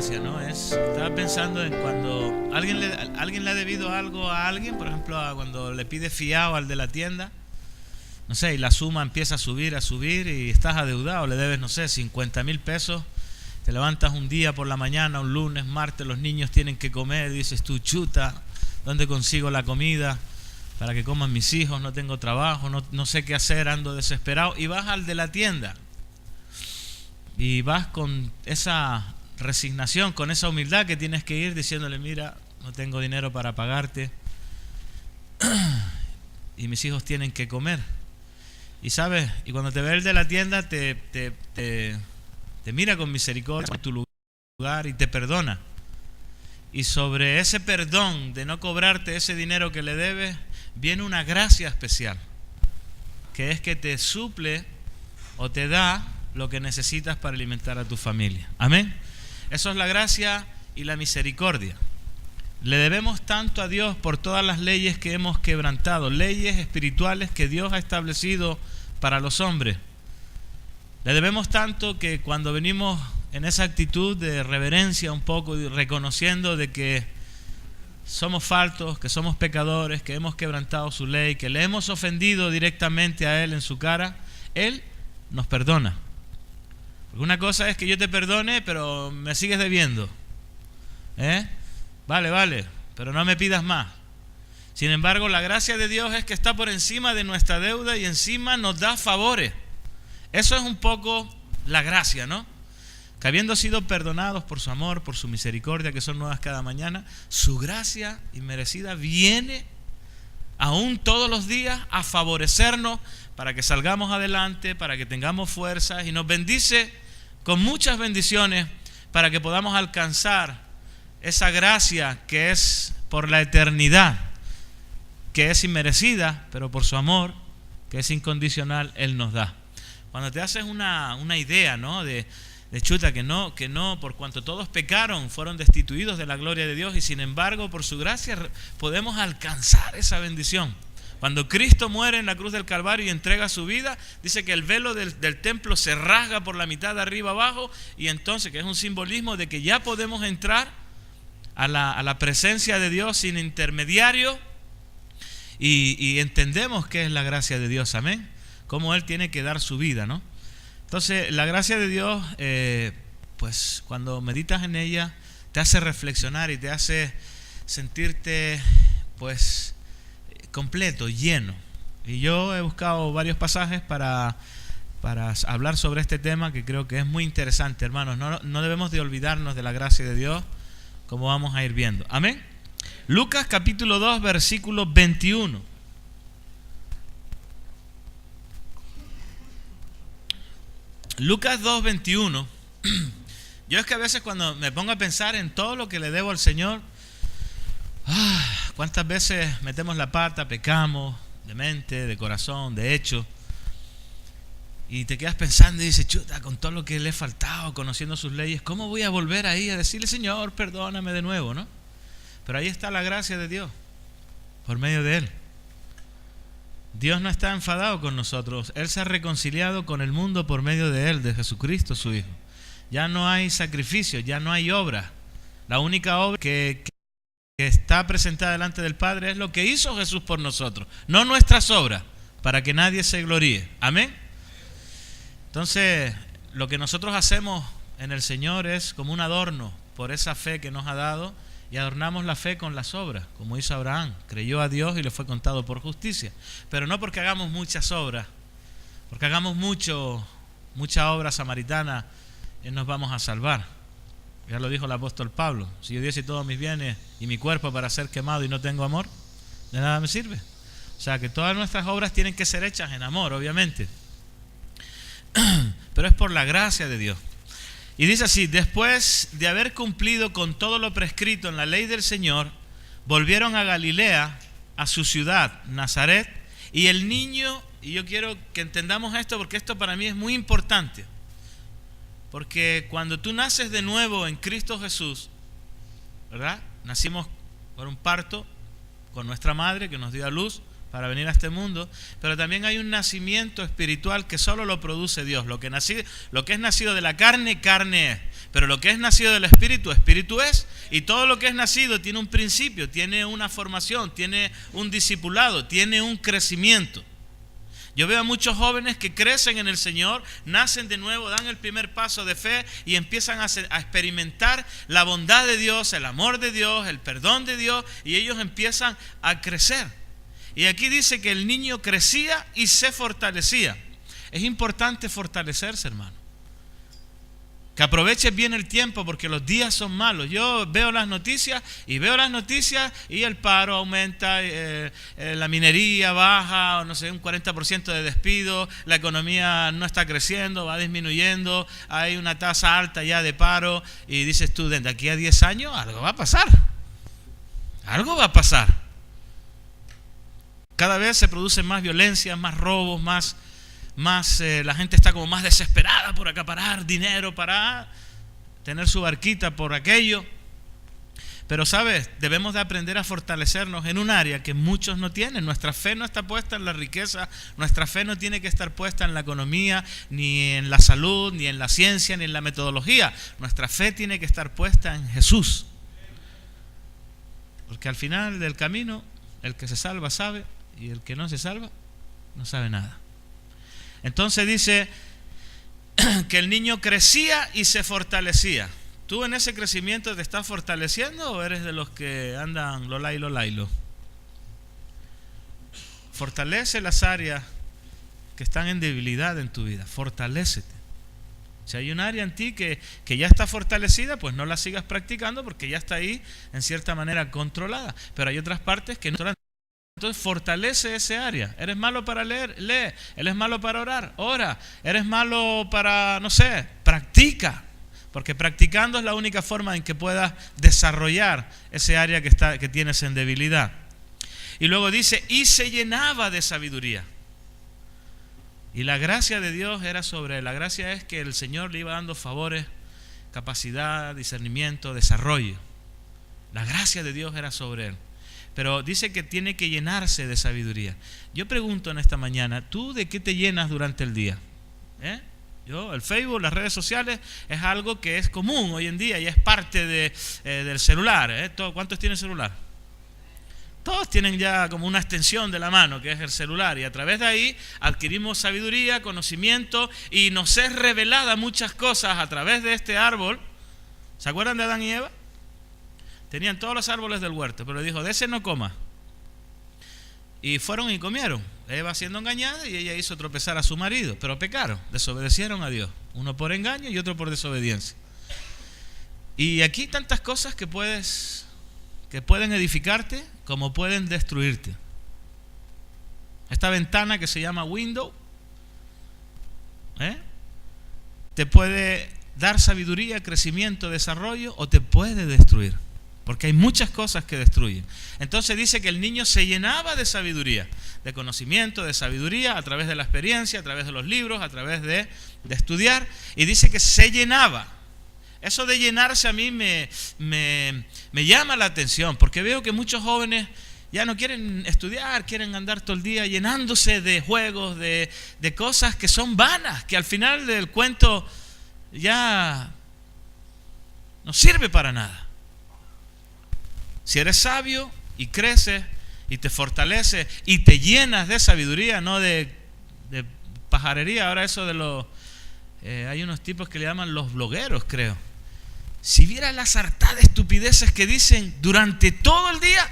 gracia, ¿no? Estaba pensando en cuando alguien le ha debido algo a alguien, por ejemplo, cuando le pide fiado al de la tienda, no sé, y la suma empieza a subir y estás adeudado, le debes, no sé, 50,000 pesos. Te levantas un día por la mañana, un lunes, martes, los niños tienen que comer, y dices tú, chuta, ¿dónde consigo la comida para que coman mis hijos? No tengo trabajo, no sé qué hacer, ando desesperado. Y vas al de la tienda y vas con esa resignación, con esa humildad que tienes que ir diciéndole, mira, no tengo dinero para pagarte y mis hijos tienen que comer. Y sabes, y cuando te ve el de la tienda te mira con misericordia en tu lugar y te perdona. Y sobre ese perdón de no cobrarte ese dinero que le debes, viene una gracia especial, que es que te suple o te da lo que necesitas para alimentar a tu familia. Amén. Eso es la gracia y la misericordia. Le debemos tanto a Dios por todas las leyes que hemos quebrantado, leyes espirituales que Dios ha establecido para los hombres. Le debemos tanto que cuando venimos en esa actitud de reverencia un poco, reconociendo de que somos faltos, que somos pecadores, que hemos quebrantado su ley, que le hemos ofendido directamente a Él en su cara, Él nos perdona. Porque una cosa es que yo te perdone, pero me sigues debiendo. Vale, pero no me pidas más. Sin embargo, la gracia de Dios es que está por encima de nuestra deuda y encima nos da favores. Eso es un poco la gracia, ¿no? Que habiendo sido perdonados por su amor, por su misericordia, que son nuevas cada mañana, su gracia inmerecida viene aún todos los días a favorecernos para que salgamos adelante, para que tengamos fuerzas, y nos bendice con muchas bendiciones para que podamos alcanzar esa gracia que es por la eternidad, que es inmerecida, pero por su amor, que es incondicional, Él nos da. Cuando te haces una idea, ¿no? de chuta, que no, por cuanto todos pecaron, fueron destituidos de la gloria de Dios, y sin embargo, por su gracia podemos alcanzar esa bendición. Cuando Cristo muere en la cruz del Calvario y entrega su vida, dice que el velo del templo se rasga por la mitad de arriba abajo, y entonces, que es un simbolismo de que ya podemos entrar a la presencia de Dios sin intermediario, y entendemos qué es la gracia de Dios, amén, cómo Él tiene que dar su vida, ¿no? Entonces, la gracia de Dios, pues cuando meditas en ella, te hace reflexionar y te hace sentirte, pues, completo, lleno. Y yo he buscado varios pasajes para hablar sobre este tema, que creo que es muy interesante, hermanos. No debemos de olvidarnos de la gracia de Dios, como vamos a ir viendo. Amén. Lucas capítulo 2, versículo 21. Lucas 2, 21. Yo es que a veces cuando me pongo a pensar en todo lo que le debo al Señor, cuántas veces metemos la pata, pecamos de mente, de corazón, de hecho, y te quedas pensando y dices, chuta, con todo lo que le he faltado, conociendo sus leyes, ¿cómo voy a volver ahí a decirle, Señor, perdóname de nuevo, ¿no? Pero ahí está la gracia de Dios, por medio de Él. Dios no está enfadado con nosotros. Él se ha reconciliado con el mundo por medio de Él, de Jesucristo, su Hijo. Ya no hay sacrificio, ya no hay obra. La única obra que está presentada delante del Padre es lo que hizo Jesús por nosotros, no nuestras obras, para que nadie se gloríe. Amén. Entonces, lo que nosotros hacemos en el Señor es como un adorno por esa fe que nos ha dado, y adornamos la fe con las obras, como hizo Abraham. Creyó a Dios y le fue contado por justicia. Pero no porque hagamos muchas obras, porque hagamos mucha obra samaritana, nos vamos a salvar. Ya lo dijo el apóstol Pablo: si yo diese todos mis bienes y mi cuerpo para ser quemado y no tengo amor, de nada me sirve. O sea que todas nuestras obras tienen que ser hechas en amor, obviamente. Pero es por la gracia de Dios. Y dice así: después de haber cumplido con todo lo prescrito en la ley del Señor, volvieron a Galilea, a su ciudad, Nazaret, y el niño, y yo quiero que entendamos esto porque esto para mí es muy importante, porque cuando tú naces de nuevo en Cristo Jesús, ¿verdad? Nacimos por un parto con nuestra madre que nos dio a luz, para venir a este mundo, pero también hay un nacimiento espiritual que solo lo produce Dios. Lo que es nacido de la carne, carne es. Pero lo que es nacido del Espíritu, Espíritu es. Y todo lo que es nacido tiene un principio, tiene una formación, tiene un discipulado, tiene un crecimiento. Yo veo a muchos jóvenes que crecen en el Señor, nacen de nuevo, dan el primer paso de fe y empiezan a experimentar la bondad de Dios, el amor de Dios, el perdón de Dios, y ellos empiezan a crecer. Y aquí dice que el niño crecía y se fortalecía. Es importante fortalecerse, hermano. Que aproveches bien el tiempo porque los días son malos. Yo veo las noticias y el paro aumenta, la minería baja, no sé, un 40% de despido, la economía no está creciendo, va disminuyendo, hay una tasa alta ya de paro y dices tú, de aquí a 10 años algo va a pasar. Algo va a pasar. Cada vez se producen más violencia, más robos, más la gente está como más desesperada por acaparar dinero para tener su barquita por aquello. Pero sabes, debemos de aprender a fortalecernos en un área que muchos no tienen. Nuestra fe no está puesta en la riqueza, nuestra fe no tiene que estar puesta en la economía, ni en la salud, ni en la ciencia, ni en la metodología. Nuestra fe tiene que estar puesta en Jesús. Porque al final del camino, el que se salva sabe, y el que no se salva no sabe nada. Entonces dice que el niño crecía y se fortalecía. ¿Tú en ese crecimiento te estás fortaleciendo o eres de los que andan lolailo? Fortalece las áreas que están en debilidad en tu vida. Fortalécete. Si hay un área en ti que ya está fortalecida, pues no la sigas practicando porque ya está ahí en cierta manera controlada. Pero hay otras partes que no. Entonces fortalece ese área. Eres malo para leer, lee. Eres malo para orar, ora. Eres malo para, no sé, practica. Porque practicando es la única forma en que puedas desarrollar ese área que tienes en debilidad. Y luego dice, y se llenaba de sabiduría. Y la gracia de Dios era sobre él. La gracia es que el Señor le iba dando favores, capacidad, discernimiento, desarrollo. La gracia de Dios era sobre él. Pero dice que tiene que llenarse de sabiduría. Yo pregunto en esta mañana, ¿tú de qué te llenas durante el día? El Facebook, las redes sociales es algo que es común hoy en día y es parte del celular. ¿Cuántos tienen celular? Todos tienen ya como una extensión de la mano que es el celular y a través de ahí adquirimos sabiduría, conocimiento y nos es revelada muchas cosas a través de este árbol. ¿Se acuerdan de Adán y Eva? Tenían todos los árboles del huerto, pero le dijo, de ese no coma. Y fueron y comieron. Eva siendo engañada y ella hizo tropezar a su marido, pero pecaron, desobedecieron a Dios. Uno por engaño y otro por desobediencia. Y aquí tantas cosas que pueden edificarte como pueden destruirte. Esta ventana que se llama window, te puede dar sabiduría, crecimiento, desarrollo o te puede destruir. Porque hay muchas cosas que destruyen. Entonces dice que el niño se llenaba de sabiduría, de conocimiento, de sabiduría, a través de la experiencia, a través de los libros, a través de estudiar. Y dice que se llenaba. Eso de llenarse a mí me llama la atención, porque veo que muchos jóvenes ya no quieren estudiar, quieren andar todo el día llenándose de juegos, de cosas que son vanas, que al final del cuento ya no sirve para nada. Si eres sabio y creces y te fortaleces y te llenas de sabiduría, no de pajarería. Ahora eso de los... hay unos tipos que le llaman los blogueros, creo. Si vieras la sarta de estupideces que dicen durante todo el día.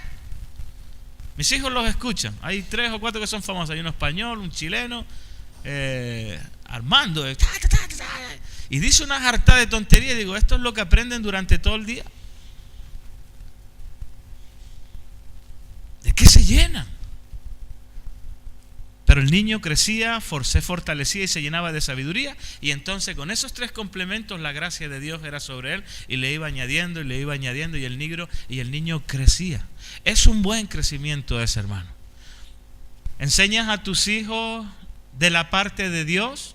Mis hijos los escuchan. Hay 3 o 4 que son famosos. Hay uno español, un chileno, Armando. Y dice una sarta de tontería. Digo, esto es lo que aprenden durante todo el día. ¿De qué se llenan? Pero el niño crecía, se fortalecía y se llenaba de sabiduría. Y entonces con esos 3 complementos la gracia de Dios era sobre él. Y le iba añadiendo y le iba añadiendo. Y el niño crecía. Es un buen crecimiento ese, hermano. ¿Enseñas a tus hijos de la parte de Dios?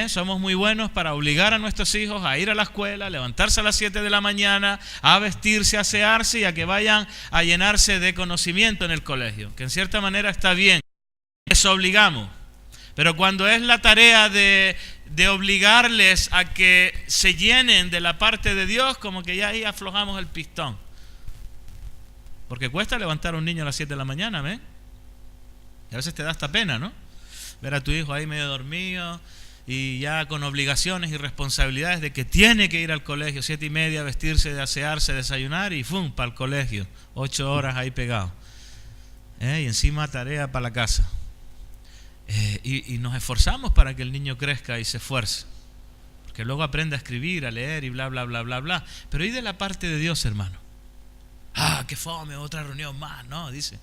Somos muy buenos para obligar a nuestros hijos a ir a la escuela, a levantarse a las 7 de la mañana, a vestirse, a asearse y a que vayan a llenarse de conocimiento en el colegio, que en cierta manera está bien, eso obligamos. Pero cuando es la tarea de obligarles a que se llenen de la parte de Dios, como que ya ahí aflojamos el pistón. Porque cuesta levantar a un niño a las 7 de la mañana, ¿ves? Y a veces te da hasta pena, ¿no? Ver a tu hijo ahí medio dormido y ya con obligaciones y responsabilidades de que tiene que ir al colegio, 7:30, vestirse, asearse, desayunar y ¡fum! Para el colegio, 8 horas ahí pegado. Y encima tarea para la casa. Y nos esforzamos para que el niño crezca y se esfuerce. Porque luego aprende a escribir, a leer y bla, bla, bla, bla, bla. Pero ¿y de la parte de Dios, hermano? ¡Qué fome! Otra reunión más, ¿no? Dice.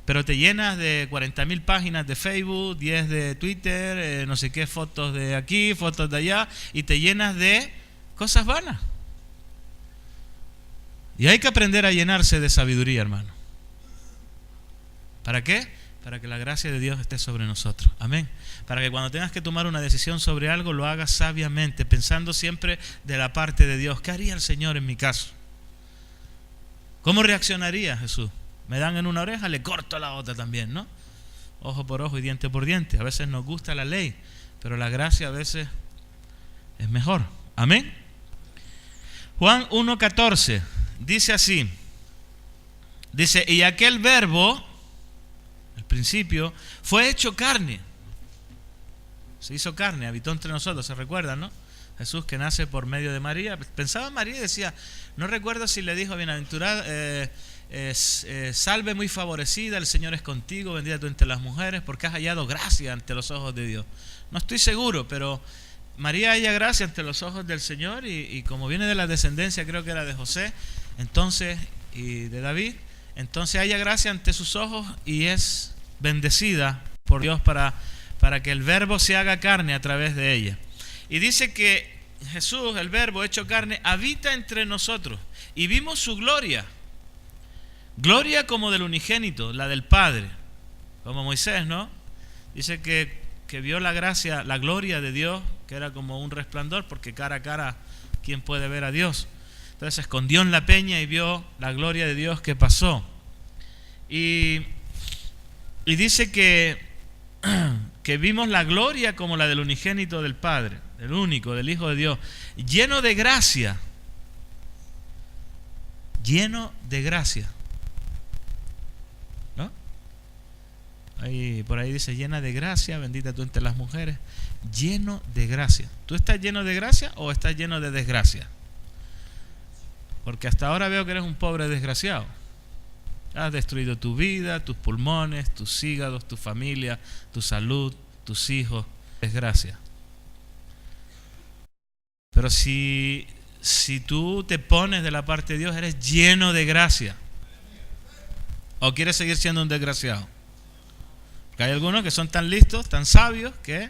Pero te llenas de 40.000 páginas de Facebook, 10 de Twitter, no sé qué, fotos de aquí, fotos de allá, y te llenas de cosas vanas. Y hay que aprender a llenarse de sabiduría, hermano. ¿Para qué? Para que la gracia de Dios esté sobre nosotros. Amén. Para que cuando tengas que tomar una decisión sobre algo, lo hagas sabiamente, pensando siempre de la parte de Dios. ¿Qué haría el Señor en mi caso? ¿Cómo reaccionaría Jesús? Me dan en una oreja, le corto la otra también, ¿no? Ojo por ojo y diente por diente. A veces nos gusta la ley, pero la gracia a veces es mejor. Amén. Juan 1:14 dice así. Dice, y aquel verbo, al principio, fue hecho carne. Se hizo carne, habitó entre nosotros, ¿se recuerdan, no? Jesús que nace por medio de María. Pensaba en María y decía, no recuerdo si le dijo bienaventurada, salve muy favorecida, el Señor es contigo, bendita tú entre las mujeres, porque has hallado gracia ante los ojos de Dios. No estoy seguro, pero María halla gracia ante los ojos del Señor y como viene de la descendencia, creo que era de José, entonces, y de David, entonces halla gracia ante sus ojos y es bendecida por Dios para que el verbo se haga carne a través de ella. Y dice que Jesús, el verbo hecho carne, habita entre nosotros y vimos su gloria. Gloria como del unigénito, la del Padre, como Moisés, ¿no? Dice que vio la gracia, la gloria de Dios, que era como un resplandor, porque cara a cara, ¿quién puede ver a Dios? Entonces se escondió en la peña y vio la gloria de Dios que pasó. Y dice que vimos la gloria como la del unigénito del Padre, del único, del Hijo de Dios, lleno de gracia. Lleno de gracia. ¿No? Por ahí dice, llena de gracia, bendita tú entre las mujeres. Lleno de gracia. ¿Tú estás lleno de gracia o estás lleno de desgracia? Porque hasta ahora veo que eres un pobre desgraciado. Has destruido tu vida, tus pulmones, tus hígados, tu familia, tu salud, tus hijos. Desgracia. Pero si tú te pones de la parte de Dios, eres lleno de gracia. ¿O quieres seguir siendo un desgraciado? Porque hay algunos que son tan listos, tan sabios, que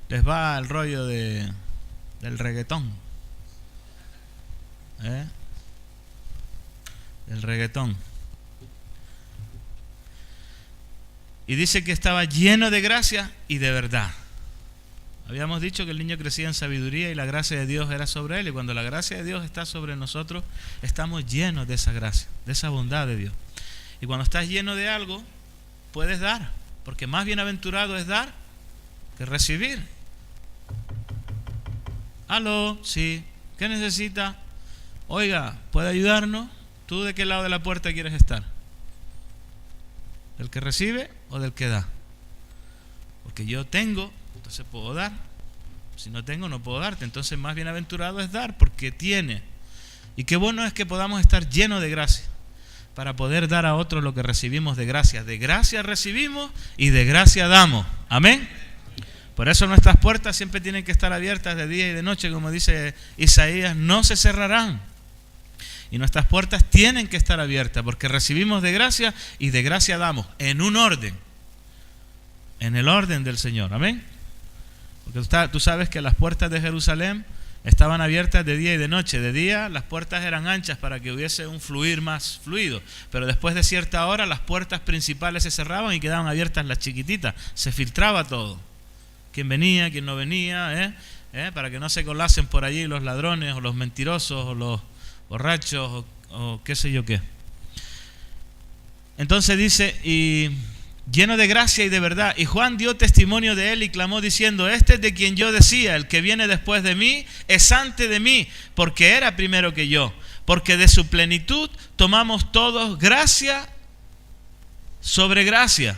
les va el rollo del reggaetón. El reggaetón. Y dice que estaba lleno de gracia y de verdad. Habíamos dicho que el niño crecía en sabiduría y la gracia de Dios era sobre él. Y cuando la gracia de Dios está sobre nosotros, estamos llenos de esa gracia, de esa bondad de Dios. Y cuando estás lleno de algo, puedes dar. Porque más bienaventurado es dar que recibir. ¿Aló? Sí. ¿Qué necesita? Oiga, ¿puede ayudarnos? ¿Tú de qué lado de la puerta quieres estar? ¿Del que recibe o del que da? Porque yo tengo, entonces puedo dar. Si no tengo, no puedo darte. Entonces más bienaventurado es dar porque tiene. Y qué bueno es que podamos estar llenos de gracia para poder dar a otros lo que recibimos de gracia. De gracia recibimos y de gracia damos. Amén. Por eso nuestras puertas siempre tienen que estar abiertas de día y de noche, como dice Isaías, no se cerrarán. Y nuestras puertas tienen que estar abiertas porque recibimos de gracia y de gracia damos en un orden. En el orden del Señor. Amén. Porque tú sabes que las puertas de Jerusalén estaban abiertas de día y de noche. De día las puertas eran anchas para que hubiese un fluir más fluido. Pero después de cierta hora las puertas principales se cerraban y quedaban abiertas las chiquititas. Se filtraba todo. quién venía, quién no venía, para que no se colasen por allí los ladrones o los mentirosos o los borrachos o qué sé yo qué. Entonces dice, y lleno de gracia y de verdad, y Juan dio testimonio de él y clamó diciendo, este es de quien yo decía, el que viene después de mí es antes de mí, porque era primero que yo, porque de su plenitud tomamos todos gracia sobre gracia.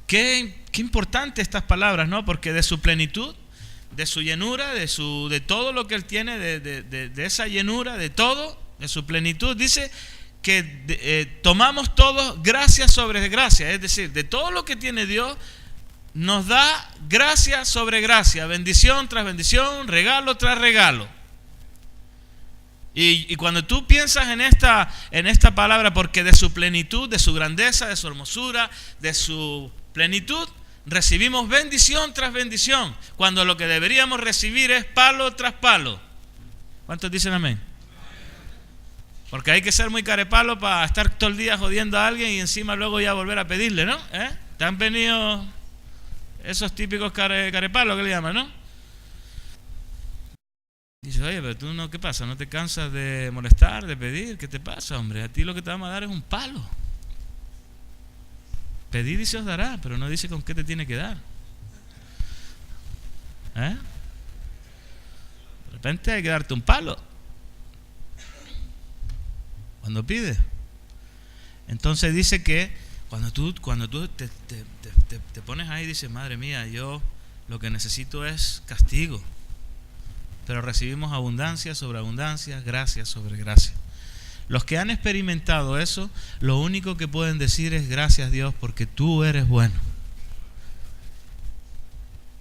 Qué importante estas palabras, ¿no? Porque de su plenitud, de su llenura, de todo lo que él tiene, de esa llenura, de todo, de su plenitud, dice que tomamos todos gracia sobre gracia, es decir, de todo lo que tiene Dios, nos da gracia sobre gracia, bendición tras bendición, regalo tras regalo. Y cuando tú piensas en esta palabra, porque de su plenitud, de su grandeza, de su hermosura, de su plenitud, recibimos bendición tras bendición, cuando lo que deberíamos recibir es palo tras palo. ¿Cuántos dicen amén? Porque hay que ser muy carepalo para estar todo el día jodiendo a alguien y encima luego ya volver a pedirle, ¿no? ¿Te han venido esos típicos carepalos que le llaman, no? Dice, oye, pero tú no, ¿qué pasa? ¿No te cansas de molestar, de pedir? ¿Qué te pasa, hombre? A ti lo que te vamos a dar es un palo. Pedid y se os dará, pero no dice con qué te tiene que dar. De repente hay que darte un palo cuando pides. Entonces dice que cuando tú te pones ahí y dices, madre mía, yo lo que necesito es castigo, pero recibimos abundancia sobre abundancia, gracia sobre gracia. Los que han experimentado eso, lo único que pueden decir es gracias Dios, porque tú eres bueno.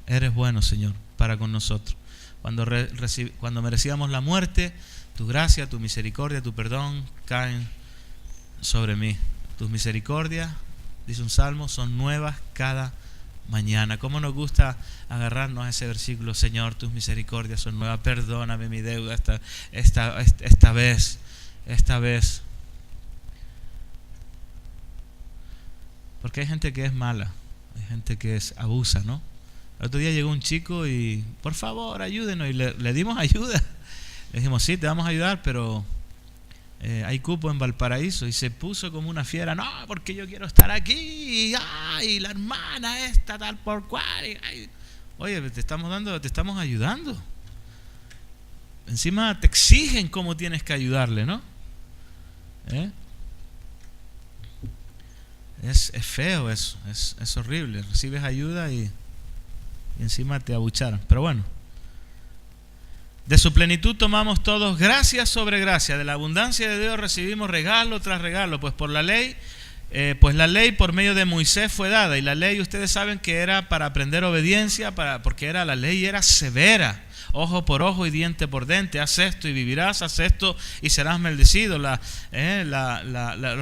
Eres bueno, Señor, para con nosotros. Cuando merecíamos la muerte, tu gracia, tu misericordia, tu perdón caen sobre mí. Tus misericordias, dice un salmo, son nuevas cada mañana. ¿Cómo nos gusta agarrarnos a ese versículo? Señor, tus misericordias son nuevas, perdóname mi deuda esta vez. Porque hay gente que es mala, hay gente que abusa, ¿no? El otro día llegó un chico y, por favor, ayúdenos, y le dimos ayuda. Le dijimos, sí, te vamos a ayudar, pero hay cupo en Valparaíso. Y se puso como una fiera, no, porque yo quiero estar aquí, y la hermana esta tal por cual. Oye, te estamos ayudando. Encima te exigen cómo tienes que ayudarle, ¿no? Es feo eso, es horrible. Recibes ayuda y encima te abucharon. Pero bueno, de su plenitud tomamos todos gracia sobre gracia. De la abundancia de Dios recibimos regalo tras regalo. Pues por la ley, la ley por medio de Moisés fue dada. Y la ley, ustedes saben que era para aprender obediencia, porque la ley era severa. Ojo por ojo y diente por diente. Haz esto y vivirás, haz esto y serás maldecido. Los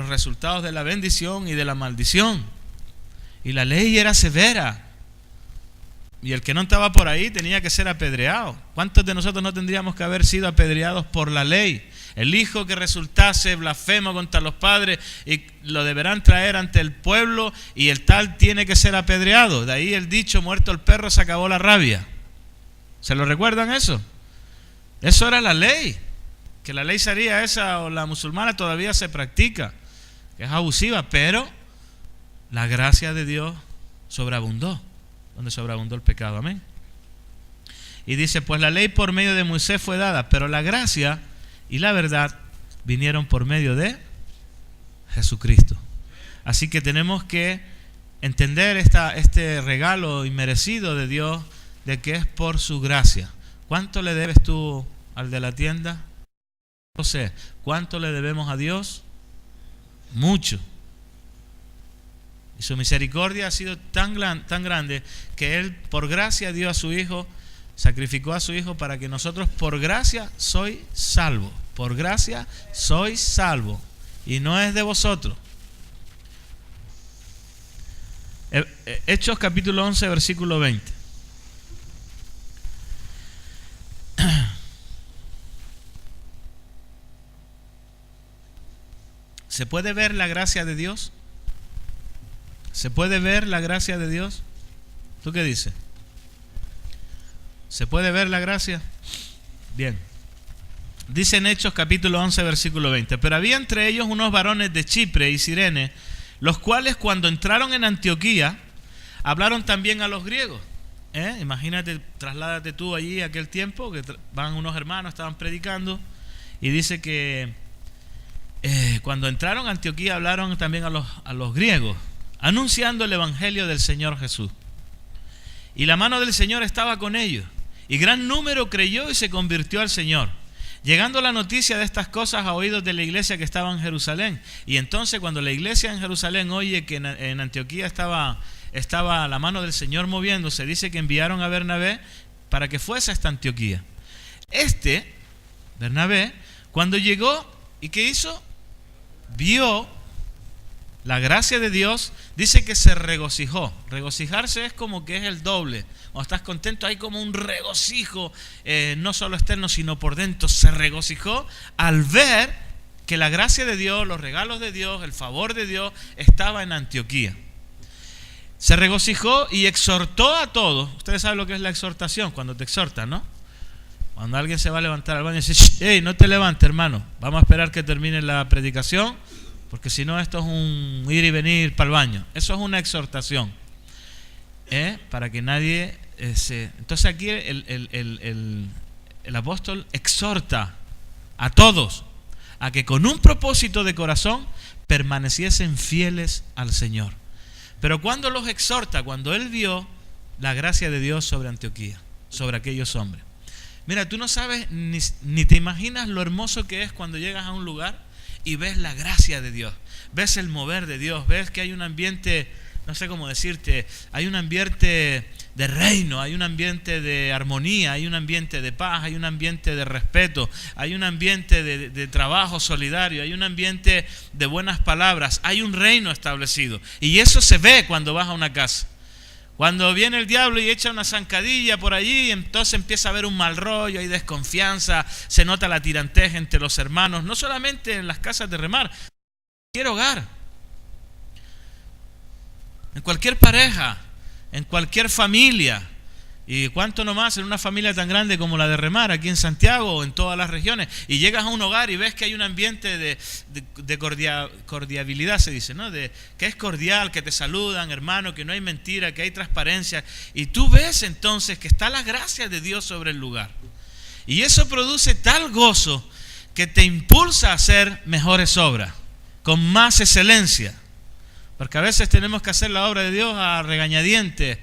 resultados de la bendición y de la maldición. Y la ley era severa. Y el que no estaba por ahí tenía que ser apedreado. ¿Cuántos de nosotros no tendríamos que haber sido apedreados por la ley? El hijo que resultase blasfemo contra los padres y lo deberán traer ante el pueblo, y el tal tiene que ser apedreado. De ahí el dicho, muerto el perro se acabó la rabia. ¿Se lo recuerdan eso? Eso era la ley. Que la ley sería esa, o la musulmana todavía se practica, que es abusiva, pero la gracia de Dios sobreabundó, donde sobreabundó el pecado. Amén. Y dice, pues la ley por medio de Moisés fue dada, pero la gracia y la verdad vinieron por medio de Jesucristo. Así que tenemos que entender este regalo inmerecido de Dios, de que es por su gracia. ¿Cuánto le debes tú al de la tienda? No sé. ¿Cuánto le debemos a Dios? Mucho. Y su misericordia ha sido tan grande que Él por gracia dio a su Hijo, sacrificó a su Hijo para que nosotros por gracia soy salvo. Por gracia soy salvo. Y no es de vosotros. Hechos capítulo 11, versículo 20. ¿Se puede ver la gracia de Dios? ¿Se puede ver la gracia de Dios? ¿Tú qué dices? ¿Se puede ver la gracia? Bien. Dice en Hechos capítulo 11, versículo 20. Pero había entre ellos unos varones de Chipre y Cirene, los cuales cuando entraron en Antioquía, hablaron también a los griegos. Imagínate, trasládate tú allí aquel tiempo, que van unos hermanos, estaban predicando, y dice que cuando entraron a Antioquía hablaron también a los griegos, anunciando el evangelio del Señor Jesús. Y la mano del Señor estaba con ellos, y gran número creyó y se convirtió al Señor, llegando la noticia de estas cosas a oídos de la iglesia que estaba en Jerusalén. Y entonces cuando la iglesia en Jerusalén oye que en Antioquía estaba la mano del Señor moviéndose, dice que enviaron a Bernabé para que fuese hasta Antioquía. Bernabé, cuando llegó, ¿y qué hizo? Vio la gracia de Dios, dice que se regocijó. Regocijarse es como que es el doble. Cuando estás contento hay como un regocijo, no solo externo sino por dentro. Se regocijó al ver que la gracia de Dios, los regalos de Dios, el favor de Dios estaba en Antioquía. Se regocijó y exhortó a todos. Ustedes saben lo que es la exhortación, cuando te exhortan, ¿no? Cuando alguien se va a levantar al baño y dice, hey, no te levantes, hermano, vamos a esperar que termine la predicación, porque si no esto es un ir y venir para el baño. Eso es una exhortación, para que nadie Entonces aquí el apóstol exhorta a todos a que con un propósito de corazón permaneciesen fieles al Señor. Pero cuando los exhorta, cuando él vio la gracia de Dios sobre Antioquía, sobre aquellos hombres. Mira, tú no sabes ni te imaginas lo hermoso que es cuando llegas a un lugar y ves la gracia de Dios, ves el mover de Dios, ves que hay un ambiente, no sé cómo decirte, hay un ambiente de reino, hay un ambiente de armonía, hay un ambiente de paz, hay un ambiente de respeto, hay un ambiente de trabajo solidario, hay un ambiente de buenas palabras, hay un reino establecido. Y eso se ve cuando vas a una casa. Cuando viene el diablo y echa una zancadilla por allí, entonces empieza a haber un mal rollo, hay desconfianza, se nota la tirantez entre los hermanos, no solamente en las casas de remar, en cualquier hogar, en cualquier pareja, en cualquier familia. Y cuánto nomás en una familia tan grande como la de remar aquí en Santiago o en todas las regiones, y llegas a un hogar y ves que hay un ambiente de cordialidad, se dice, ¿no? Que es cordial, que te saludan, hermano, que no hay mentira, que hay transparencia, y tú ves entonces que está la gracia de Dios sobre el lugar, y eso produce tal gozo que te impulsa a hacer mejores obras con más excelencia, porque a veces tenemos que hacer la obra de Dios a regañadientes,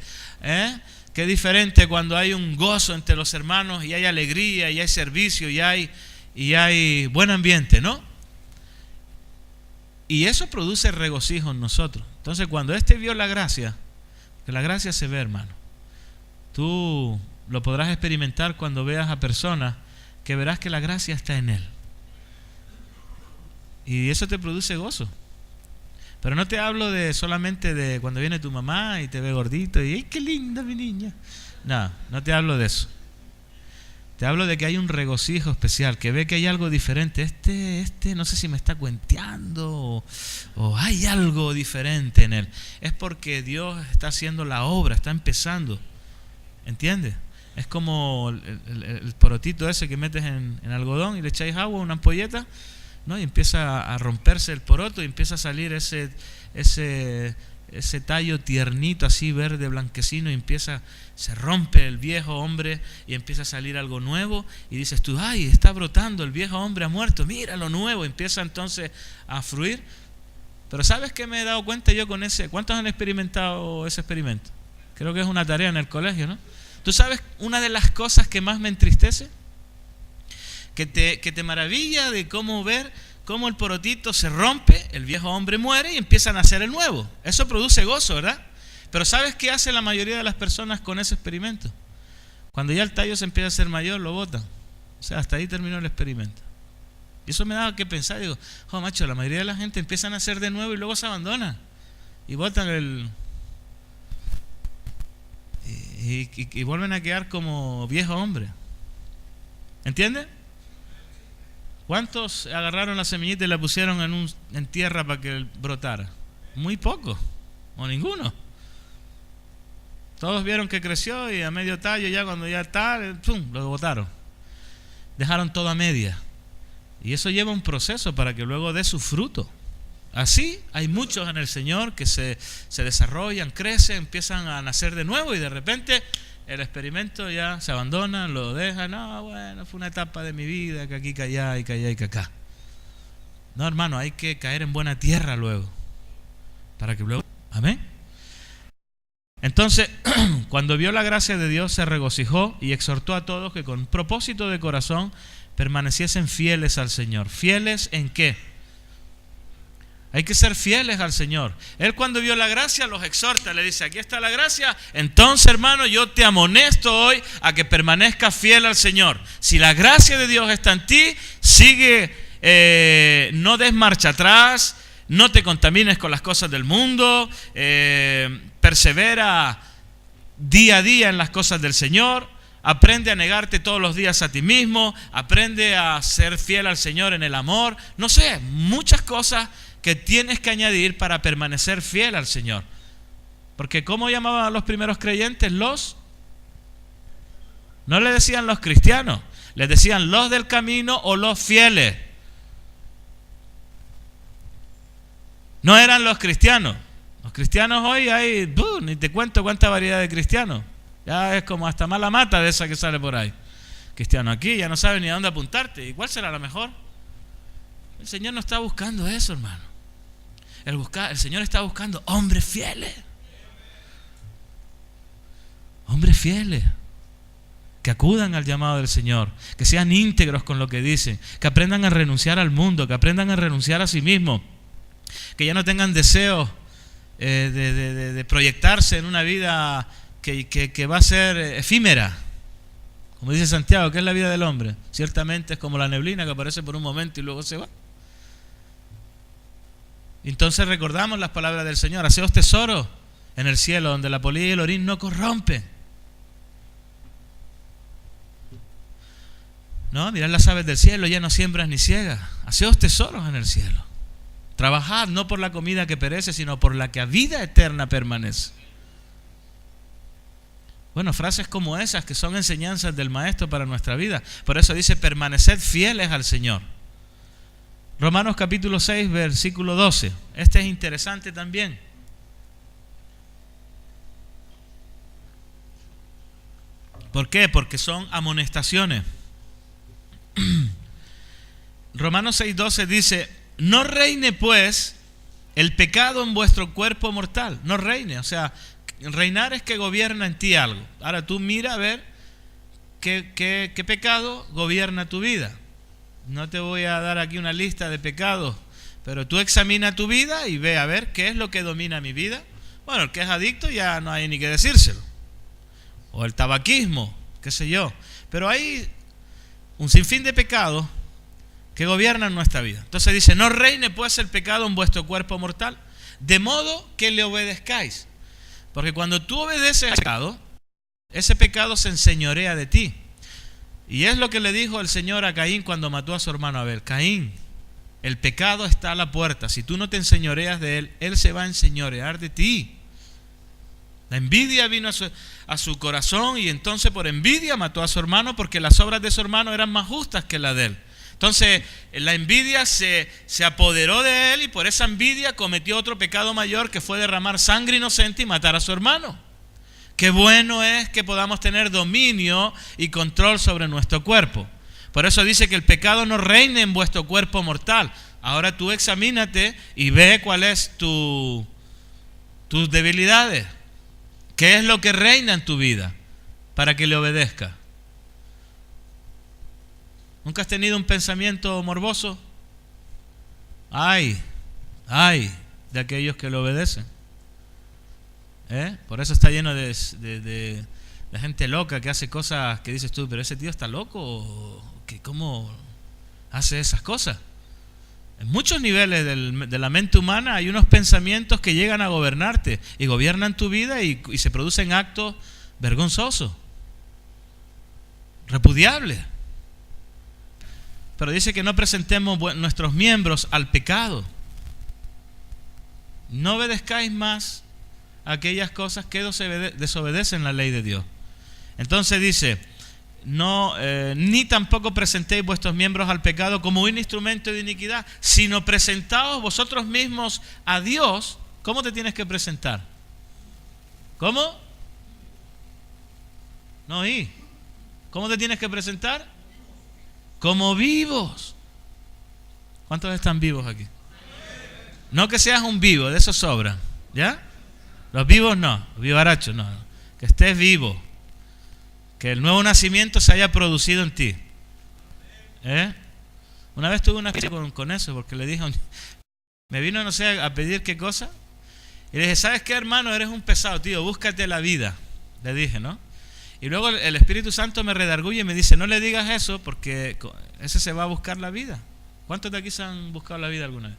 Qué diferente cuando hay un gozo entre los hermanos y hay alegría y hay servicio y hay buen ambiente, ¿no? Y eso produce regocijo en nosotros. Entonces cuando vio la gracia, que la gracia se ve, hermano, tú lo podrás experimentar cuando veas a personas que verás que la gracia está en él. Y eso te produce gozo. Pero no te hablo solamente de cuando viene tu mamá y te ve gordito y ¡ay, qué linda mi niña! No te hablo de eso. Te hablo de que hay un regocijo especial, que ve que hay algo diferente. No sé si me está cuenteando o hay algo diferente en él. Es porque Dios está haciendo la obra, está empezando. ¿Entiendes? Es como el porotito ese que metes en algodón y le echáis agua, una ampolleta, ¿no? Y empieza a romperse el poroto y empieza a salir ese tallo tiernito así verde blanquecino, y se rompe el viejo hombre y empieza a salir algo nuevo, y dices tú, ay, está brotando, el viejo hombre ha muerto, mira lo nuevo, empieza entonces a fluir. Pero ¿sabes qué me he dado cuenta yo con ese? ¿Cuántos han experimentado ese experimento? Creo que es una tarea en el colegio, ¿no? ¿Tú sabes una de las cosas que más me entristece? Que te maravilla de cómo ver cómo el porotito se rompe, el viejo hombre muere y empieza a nacer el nuevo. Eso produce gozo, ¿verdad? Pero ¿sabes qué hace la mayoría de las personas con ese experimento? Cuando ya el tallo se empieza a hacer mayor, lo botan. O sea, hasta ahí terminó el experimento. Y eso me daba que pensar, digo, macho, la mayoría de la gente empieza a nacer de nuevo y luego se abandona. Y botan y vuelven a quedar como viejo hombre. ¿Entiendes? ¿Cuántos agarraron la semillita y la pusieron en tierra para que brotara? Muy poco, o ninguno. Todos vieron que creció y a medio tallo ya cuando ya está, ¡pum!, lo botaron. Dejaron todo a media. Y eso lleva un proceso para que luego dé su fruto. Así hay muchos en el Señor que se desarrollan, crecen, empiezan a nacer de nuevo y de repente el experimento ya se abandona, lo dejan. No, bueno, fue una etapa de mi vida que aquí, que allá y que allá y que acá. No, hermano, hay que caer en buena tierra luego. Para que luego... Amén. Entonces, cuando vio la gracia de Dios, se regocijó y exhortó a todos que con propósito de corazón permaneciesen fieles al Señor. ¿Fieles en qué? Hay que ser fieles al Señor. Él cuando vio la gracia los exhorta, le dice, aquí está la gracia, entonces hermano yo te amonesto hoy a que permanezcas fiel al Señor. Si la gracia de Dios está en ti, sigue, no des marcha atrás, no te contamines con las cosas del mundo, persevera día a día en las cosas del Señor, aprende a negarte todos los días a ti mismo, aprende a ser fiel al Señor en el amor, no sé, muchas cosas que tienes que añadir para permanecer fiel al Señor. Porque ¿cómo llamaban a los primeros creyentes? No le decían los cristianos, les decían los del camino o los fieles. No eran los cristianos. Los cristianos hoy hay, ni te cuento cuánta variedad de cristianos. Ya es como hasta mala mata de esa que sale por ahí. Cristiano aquí, ya no sabe ni a dónde apuntarte. ¿Y cuál será la mejor? El Señor no está buscando eso, hermano. El Señor está buscando hombres fieles. Hombres fieles. Que acudan al llamado del Señor. Que sean íntegros con lo que dicen. Que aprendan a renunciar al mundo. Que aprendan a renunciar a sí mismos. Que ya no tengan deseos de proyectarse en una vida que va a ser efímera. Como dice Santiago, ¿qué es la vida del hombre? Ciertamente es como la neblina que aparece por un momento y luego se va. Entonces recordamos las palabras del Señor: haceos tesoros en el cielo, donde la polilla y el orín no corrompen. No, mirad las aves del cielo, ya no siembran ni ciegas. Haceos tesoros en el cielo. Trabajad no por la comida que perece, sino por la que a vida eterna permanece. Bueno, frases como esas que son enseñanzas del Maestro para nuestra vida. Por eso dice, permaneced fieles al Señor. Romanos capítulo 6, versículo 12. Este es interesante también. ¿Por qué? Porque son amonestaciones. Romanos 6:12 dice, no reine pues el pecado en vuestro cuerpo mortal. No reine, o sea, reinar es que gobierna en ti algo. Ahora tú mira a ver qué pecado gobierna tu vida. No te voy a dar aquí una lista de pecados, pero tú examina tu vida y ve a ver qué es lo que domina mi vida. Bueno, el que es adicto ya no hay ni que decírselo. O el tabaquismo, qué sé yo. Pero hay un sinfín de pecados que gobiernan nuestra vida. Entonces dice, no reine pues el pecado en vuestro cuerpo mortal, de modo que le obedezcáis. Porque cuando tú obedeces al pecado, ese pecado se enseñorea de ti. Y es lo que le dijo el Señor a Caín cuando mató a su hermano Abel. Caín, el pecado está a la puerta. Si tú no te enseñoreas de él, él se va a enseñorear de ti. La envidia vino a su corazón y entonces por envidia mató a su hermano, porque las obras de su hermano eran más justas que las de él. Entonces la envidia se apoderó de él y por esa envidia cometió otro pecado mayor, que fue derramar sangre inocente y matar a su hermano. Qué bueno es que podamos tener dominio y control sobre nuestro cuerpo. Por eso dice que el pecado no reine en vuestro cuerpo mortal. Ahora tú examínate y ve cuál es tus debilidades. ¿Qué es lo que reina en tu vida para que le obedezca? ¿Nunca has tenido un pensamiento morboso? Ay de aquellos que le obedecen. Por eso está lleno de gente loca que hace cosas que dices tú, pero ese tío está loco, ¿cómo hace esas cosas? En muchos niveles de la mente humana hay unos pensamientos que llegan a gobernarte y gobiernan tu vida y se producen actos vergonzosos, repudiables. Pero dice que no presentemos nuestros miembros al pecado. No obedezcáis más aquellas cosas que desobedecen la ley de Dios. Entonces dice, no, ni tampoco presentéis vuestros miembros al pecado como un instrumento de iniquidad, sino presentaos vosotros mismos a Dios. ¿Cómo te tienes que presentar? ¿Cómo? No oí. ¿Cómo te tienes que presentar? Como vivos. ¿Cuántos están vivos aquí? No que seas un vivo, de eso sobra, ¿ya? Los vivos no, los vivarachos no. Que estés vivo. Que el nuevo nacimiento se haya producido en ti. Una vez tuve una experiencia con eso, porque le dije, me vino, no sé, a pedir qué cosa. Y le dije, ¿sabes qué, hermano? Eres un pesado, tío, búscate la vida. Le dije, ¿no? Y luego el Espíritu Santo me redarguye y me dice, no le digas eso, porque ese se va a buscar la vida. ¿Cuántos de aquí se han buscado la vida alguna vez?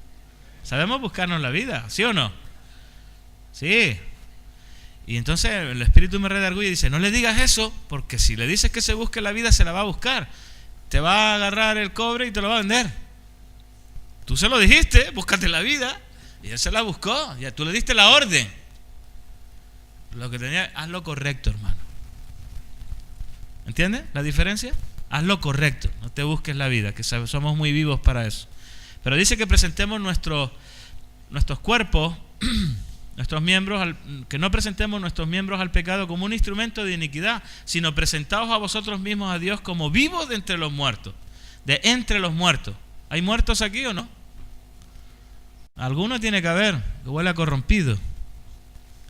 ¿Sabemos buscarnos la vida? ¿Sí o no? Sí. Y entonces el Espíritu me redarguye y dice, no le digas eso, porque si le dices que se busque la vida, se la va a buscar. Te va a agarrar el cobre y te lo va a vender. Tú se lo dijiste, búscate la vida, y él se la buscó. Ya tú le diste la orden. Lo que tenía, haz lo correcto, hermano. ¿Entiendes la diferencia? Haz lo correcto, no te busques la vida, que somos muy vivos para eso. Pero dice que presentemos nuestros cuerpos, nuestros miembros, que no presentemos nuestros miembros al pecado como un instrumento de iniquidad, sino presentaos a vosotros mismos a Dios como vivos de entre los muertos. De entre los muertos. ¿Hay muertos aquí o no? Alguno tiene que haber, que huele a corrompido.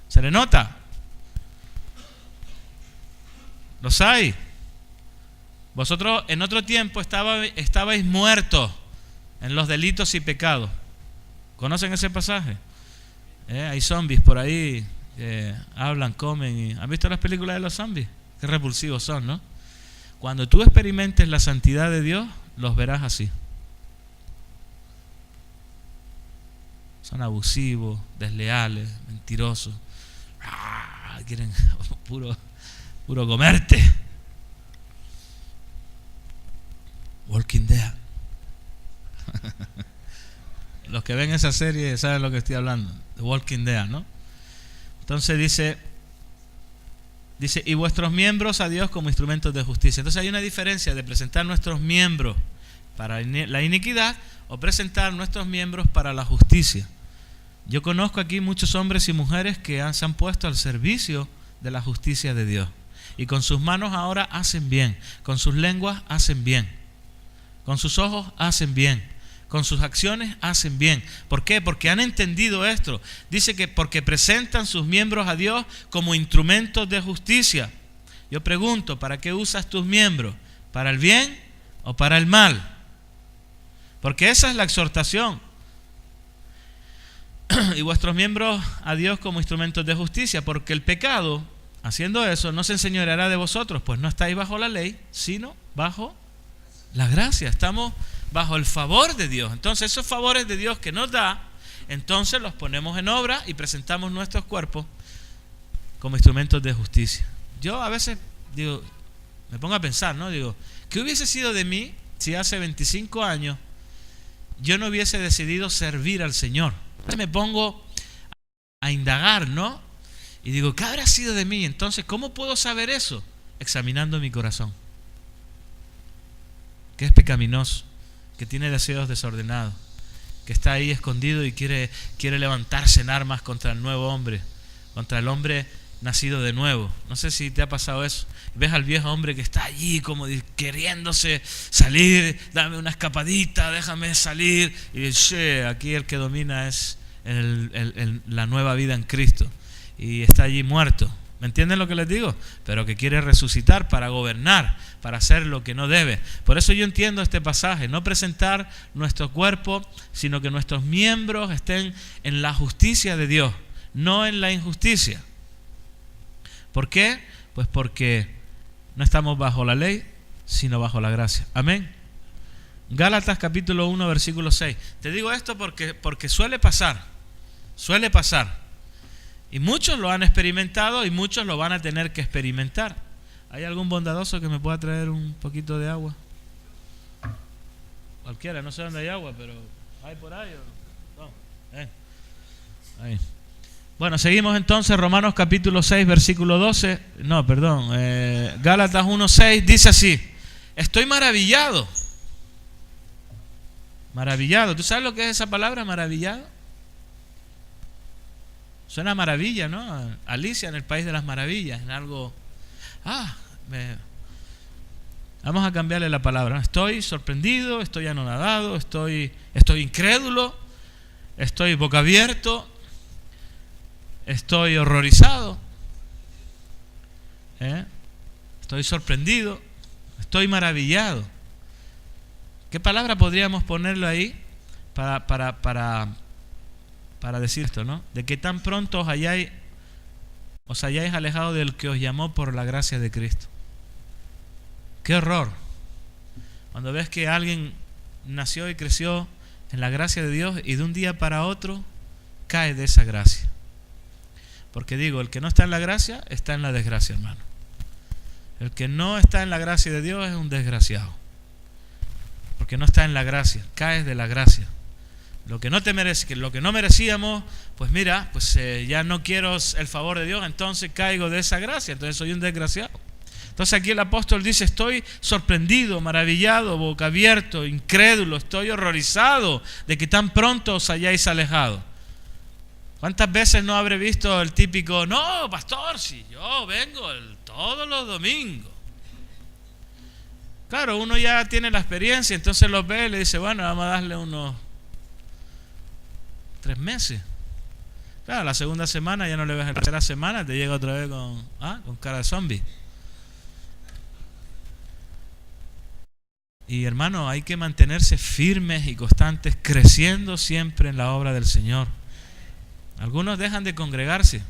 ¿Se le nota? Los hay. Vosotros en otro tiempo estabais muertos en los delitos y pecados. ¿Conocen ese pasaje? Hay zombies por ahí que hablan, comen. ¿Han visto las películas de los zombies? Qué repulsivos son, ¿no? Cuando tú experimentes la santidad de Dios, los verás así. Son abusivos, desleales, mentirosos. Quieren puro comerte. Walking Dead. Los que ven esa serie saben lo que estoy hablando. The Walking Dead, ¿no? Entonces dice, y vuestros miembros a Dios como instrumentos de justicia. Entonces hay una diferencia de presentar nuestros miembros para la iniquidad o presentar nuestros miembros para la justicia. Yo conozco aquí muchos hombres y mujeres que se han puesto al servicio de la justicia de Dios. Y con sus manos ahora hacen bien, con sus lenguas hacen bien, con sus ojos hacen bien, con sus acciones hacen bien. ¿Por qué? Porque han entendido esto. Dice que porque presentan sus miembros a Dios como instrumentos de justicia. Yo pregunto, ¿para qué usas tus miembros? ¿Para el bien o para el mal? Porque esa es la exhortación. Y vuestros miembros a Dios como instrumentos de justicia, porque el pecado, haciendo eso, no se enseñoreará de vosotros, pues no estáis bajo la ley, sino bajo la gracia. Estamos bajo el favor de Dios. Entonces esos favores de Dios que nos da, entonces los ponemos en obra y presentamos nuestros cuerpos como instrumentos de justicia. Yo a veces digo, me pongo a pensar, ¿no? Digo, ¿qué hubiese sido de mí si hace 25 años yo no hubiese decidido servir al Señor? Me pongo a indagar, ¿no? Y digo, ¿qué habrá sido de mí? Entonces, ¿cómo puedo saber eso? Examinando mi corazón, que es pecaminoso, que tiene deseos desordenados, que está ahí escondido y quiere levantarse en armas contra el nuevo hombre, contra el hombre nacido de nuevo. No sé si te ha pasado eso. Ves al viejo hombre que está allí como queriéndose salir, dame una escapadita, déjame salir. Y dice, aquí el que domina es la nueva vida en Cristo. Y está allí muerto. ¿Me entienden lo que les digo? Pero que quiere resucitar para gobernar, para hacer lo que no debe. Por eso yo entiendo este pasaje, no presentar nuestro cuerpo, sino que nuestros miembros estén en la justicia de Dios, no en la injusticia. ¿Por qué? Pues porque no estamos bajo la ley, sino bajo la gracia. Amén. Gálatas capítulo 1, versículo 6. Te digo esto porque suele pasar. Y muchos lo han experimentado y muchos lo van a tener que experimentar. ¿Hay algún bondadoso que me pueda traer un poquito de agua? Cualquiera, no sé dónde hay agua, pero ¿hay por ahí o no? Ahí. Bueno, seguimos entonces. Romanos capítulo 6, versículo 12. No, perdón. Gálatas 1:6 dice así: estoy maravillado. Maravillado. ¿Tú sabes lo que es esa palabra, maravillado? Suena a maravilla, ¿no? Alicia en el País de las Maravillas. En algo... Vamos a cambiarle la palabra. Estoy sorprendido, estoy anonadado, estoy incrédulo, estoy boca abierto, estoy horrorizado, estoy sorprendido, estoy maravillado. ¿Qué palabra podríamos ponerlo ahí para decir esto, ¿no? De que tan pronto os hayáis alejado del que os llamó por la gracia de Cristo. ¡Qué horror! Cuando ves que alguien nació y creció en la gracia de Dios y de un día para otro cae de esa gracia. Porque digo, el que no está en la gracia está en la desgracia, hermano. El que no está en la gracia de Dios es un desgraciado. Porque no está en la gracia, caes de la gracia. Lo que no merecíamos, pues mira, pues ya no quiero el favor de Dios, entonces caigo de esa gracia, entonces soy un desgraciado. Entonces aquí el apóstol dice: estoy sorprendido, maravillado, boca abierto, incrédulo, estoy horrorizado de que tan pronto os hayáis alejado. ¿Cuántas veces no habré visto el típico: no, pastor, si yo vengo todos los domingos? Claro, uno ya tiene la experiencia, entonces los ve y le dice: bueno, vamos a darle unos 3 meses. Claro, la segunda semana ya no le ves, la tercera semana te llega otra vez con cara de zombie. Y hermano, hay que mantenerse firmes y constantes, creciendo siempre en la obra del Señor. Algunos dejan de congregarse.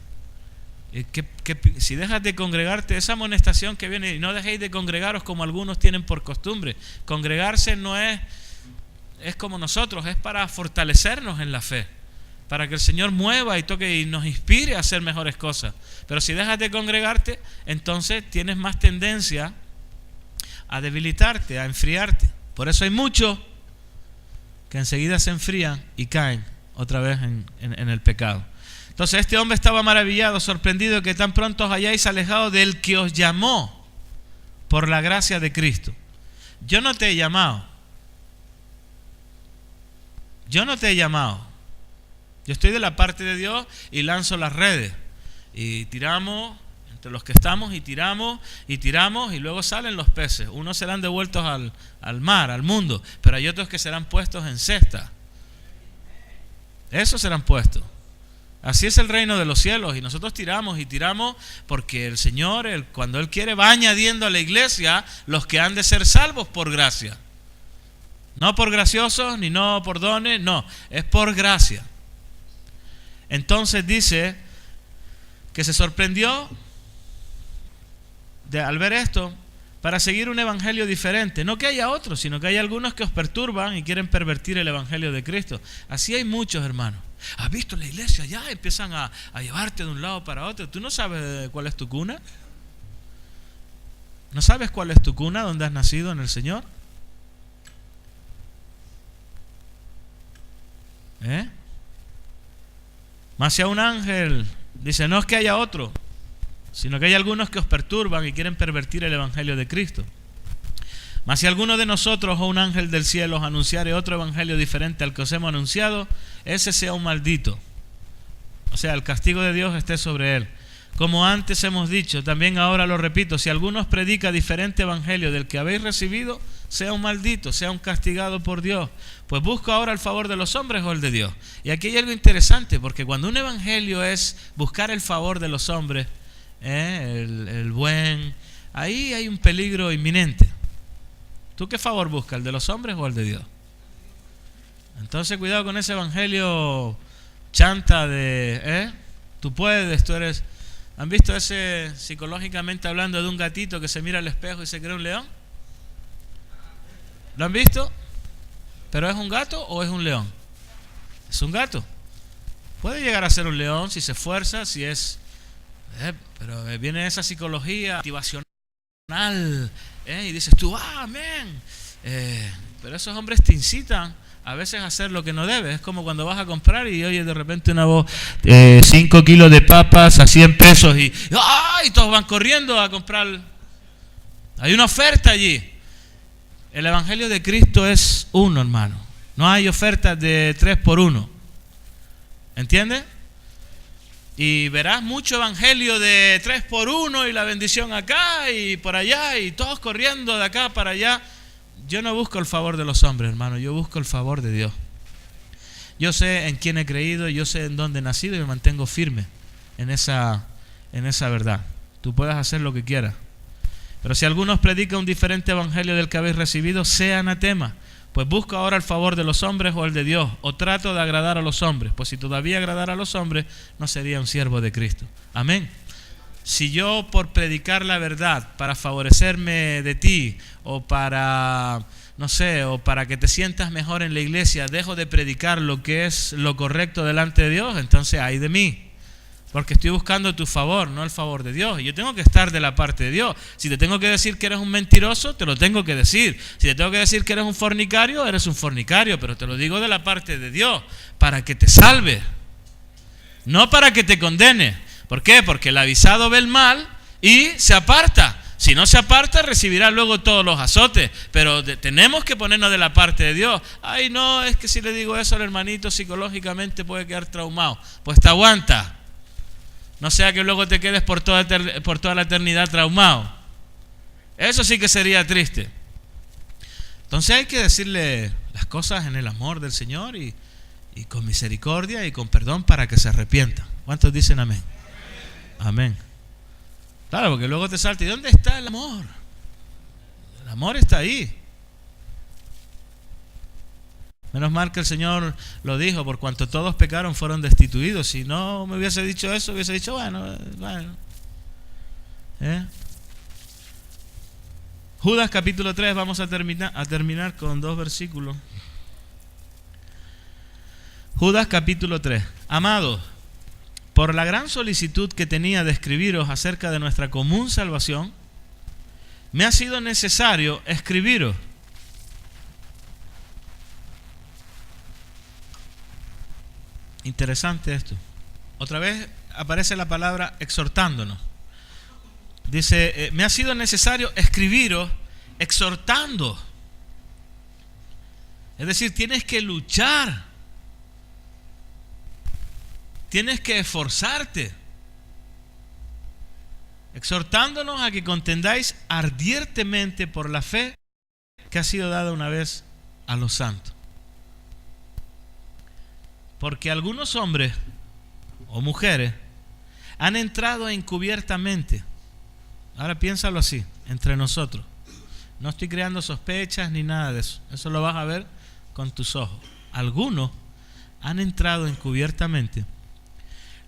Si dejas de congregarte, esa amonestación que viene, y no dejéis de congregaros como algunos tienen por costumbre. Congregarse no es como nosotros, es para fortalecernos en la fe, para que el Señor mueva y toque y nos inspire a hacer mejores cosas. Pero si dejas de congregarte, entonces tienes más tendencia a debilitarte, a enfriarte. Por eso hay muchos que enseguida se enfrían y caen otra vez en el pecado. Entonces este hombre estaba maravillado, sorprendido de que tan pronto os hayáis alejado del que os llamó por la gracia de Cristo. Yo no te he llamado. Yo estoy de la parte de Dios y lanzo las redes. Y tiramos entre los que estamos y tiramos y luego salen los peces. Unos serán devueltos al mar, al mundo, pero hay otros que serán puestos en cesta. Esos serán puestos. Así es el reino de los cielos, y nosotros tiramos y tiramos porque el Señor, cuando Él quiere, va añadiendo a la iglesia los que han de ser salvos por gracia. No por graciosos, ni no por dones, no, es por gracia. Entonces dice que se sorprendió al ver esto, para seguir un evangelio diferente. No que haya otros, sino que hay algunos que os perturban y quieren pervertir el evangelio de Cristo. Así hay muchos, hermanos. ¿Has visto la iglesia? Ya empiezan a llevarte de un lado para otro. ¿Tú no sabes cuál es tu cuna? ¿No sabes cuál es tu cuna, donde has nacido en el Señor? Más si a un ángel, dice, no es que haya otro, sino que hay algunos que os perturban y quieren pervertir el evangelio de Cristo. Mas si alguno de nosotros o un ángel del cielo os anunciare otro evangelio diferente al que os hemos anunciado, ese sea un maldito. O sea, el castigo de Dios esté sobre él. Como antes hemos dicho, también ahora lo repito, si alguno os predica diferente evangelio del que habéis recibido, sea un maldito, sea un castigado por Dios. Pues busco ahora el favor de los hombres o el de Dios. Y aquí hay algo interesante, porque cuando un evangelio es buscar el favor de los hombres, el buen, ahí hay un peligro inminente. ¿Tú qué favor buscas, el de los hombres o el de Dios? Entonces cuidado con ese evangelio chanta de tú puedes, tú eres. ¿Han visto ese, psicológicamente hablando, de un gatito que se mira al espejo y se cree un león? ¿Lo han visto? ¿Pero es un gato o es un león? Es un gato. Puede llegar a ser un león si se esfuerza, si es pero viene esa psicología motivacional, y dices tú, amén. Pero esos hombres te incitan a veces hacer lo que no debes. Es como cuando vas a comprar y oyes de repente una voz, 5 kilos de papas a 100 pesos y todos van corriendo a comprar. Hay una oferta allí. El Evangelio de Cristo es uno, hermano. No hay ofertas de 3 por 1. ¿Entiendes? Y verás mucho evangelio de 3 por 1 y la bendición acá y por allá y todos corriendo de acá para allá. Yo no busco el favor de los hombres, hermano. Yo busco el favor de Dios. Yo sé en quién he creído, yo sé en dónde he nacido y me mantengo firme en esa verdad. Tú puedes hacer lo que quieras. Pero si algunos predican un diferente evangelio del que habéis recibido, sea anatema. Pues busco ahora el favor de los hombres o el de Dios, o trato de agradar a los hombres. Pues si todavía agradara a los hombres, no sería un siervo de Cristo. Amén. Si yo por predicar la verdad, para favorecerme de ti, o para, no sé, o para que te sientas mejor en la iglesia, dejo de predicar lo que es lo correcto delante de Dios, entonces ay de mí. Porque estoy buscando tu favor, no el favor de Dios. Y yo tengo que estar de la parte de Dios. Si te tengo que decir que eres un mentiroso, te lo tengo que decir. Si te tengo que decir que eres un fornicario, eres un fornicario. Pero te lo digo de la parte de Dios, para que te salve. No para que te condene. ¿Por qué? Porque el avisado ve el mal y se aparta. Si no se aparta, recibirá luego todos los azotes. Pero tenemos que ponernos de la parte de Dios. Ay, no, es que si le digo eso al hermanito, psicológicamente puede quedar traumado. Pues te aguanta. No sea que luego te quedes por toda la eternidad traumado. Eso sí que sería triste. Entonces hay que decirle las cosas en el amor del Señor y con misericordia y con perdón para que se arrepientan. ¿Cuántos dicen amén? Amén. Claro, porque luego te salta. ¿Y dónde está el amor? El amor está ahí. Menos mal que el Señor lo dijo, por cuanto todos pecaron fueron destituidos. Si no me hubiese dicho eso, hubiese dicho, bueno. Judas capítulo 3, vamos a terminar con 2 versículos. Judas capítulo 3. Amados, por la gran solicitud que tenía de escribiros acerca de nuestra común salvación, me ha sido necesario escribiros. Interesante esto. Otra vez aparece la palabra exhortándonos. Dice, me ha sido necesario escribiros exhortando. Es decir, tienes que luchar. Tienes que esforzarte. Exhortándonos a que contendáis ardientemente por la fe que ha sido dada una vez a los santos. Porque algunos hombres o mujeres han entrado encubiertamente. Ahora piénsalo así, entre nosotros. No estoy creando sospechas ni nada de eso. Eso lo vas a ver con tus ojos. Algunos han entrado encubiertamente,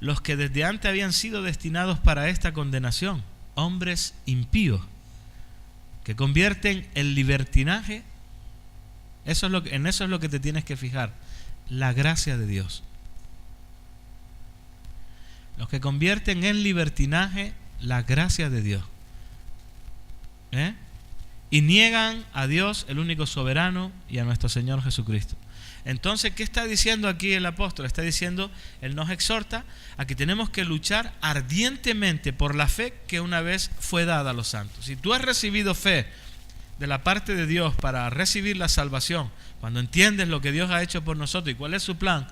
los que desde antes habían sido destinados para esta condenación, hombres impíos, que convierten el libertinaje. En eso es lo que te tienes que fijar. La gracia de Dios. Los que convierten en libertinaje la gracia de Dios. Y niegan a Dios, el único soberano, y a nuestro Señor Jesucristo. Entonces, ¿qué está diciendo aquí el apóstol? Está diciendo, él nos exhorta a que tenemos que luchar ardientemente por la fe que una vez fue dada a los santos. Si tú has recibido fe de la parte de Dios para recibir la salvación, cuando entiendes lo que Dios ha hecho por nosotros y cuál es su plan,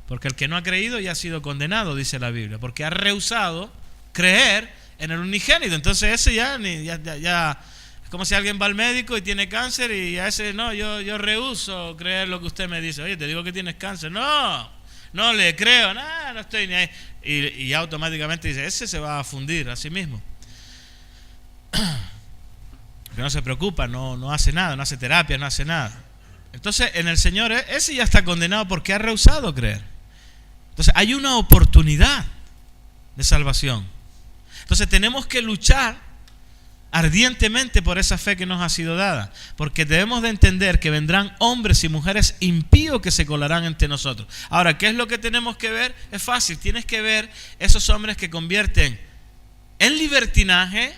porque el que no ha creído ya ha sido condenado, dice la Biblia, porque ha rehusado creer en el unigénito. Entonces ese ya es como si alguien va al médico y tiene cáncer y a ese no, yo rehuso creer lo que usted me dice. Oye, te digo que tienes cáncer. No le creo, no estoy ni ahí. Y automáticamente dice, ese se va a fundir a sí mismo. Que no se preocupa, no hace nada, no hace terapia, no hace nada. Entonces en el Señor ese ya está condenado porque ha rehusado creer. Entonces hay una oportunidad de salvación. Entonces tenemos que luchar ardientemente por esa fe que nos ha sido dada, porque debemos de entender que vendrán hombres y mujeres impíos que se colarán entre nosotros. Ahora, ¿qué es lo que tenemos que ver? Es fácil, tienes que ver esos hombres que convierten en libertinaje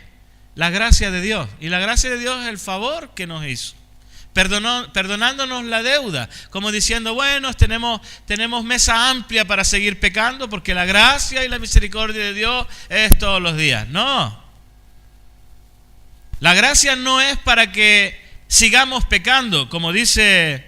la gracia de Dios. Y la gracia de Dios es el favor que nos hizo. perdonándonos la deuda, como diciendo, bueno, tenemos mesa amplia para seguir pecando porque la gracia y la misericordia de Dios es todos los días. No. La gracia no es para que sigamos pecando, como dice,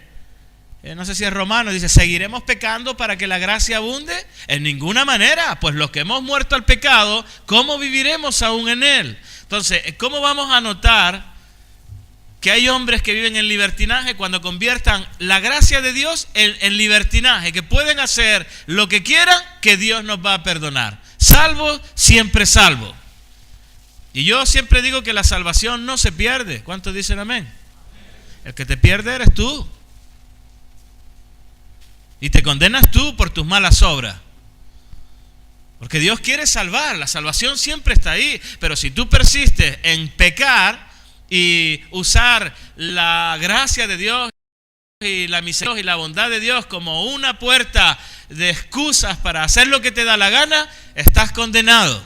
no sé si es Romano, dice, ¿seguiremos pecando para que la gracia abunde? En ninguna manera, pues los que hemos muerto al pecado, ¿cómo viviremos aún en él? Entonces, ¿cómo vamos a notar que hay hombres que viven en libertinaje cuando conviertan la gracia de Dios en libertinaje? Que pueden hacer lo que quieran, que Dios nos va a perdonar. Salvo, siempre salvo. Y yo siempre digo que la salvación no se pierde. ¿Cuántos dicen amén? El que te pierde eres tú. Y te condenas tú por tus malas obras. Porque Dios quiere salvar. La salvación siempre está ahí. Pero si tú persistes en pecar y usar la gracia de Dios y la misericordia y la bondad de Dios como una puerta de excusas para hacer lo que te da la gana, estás condenado.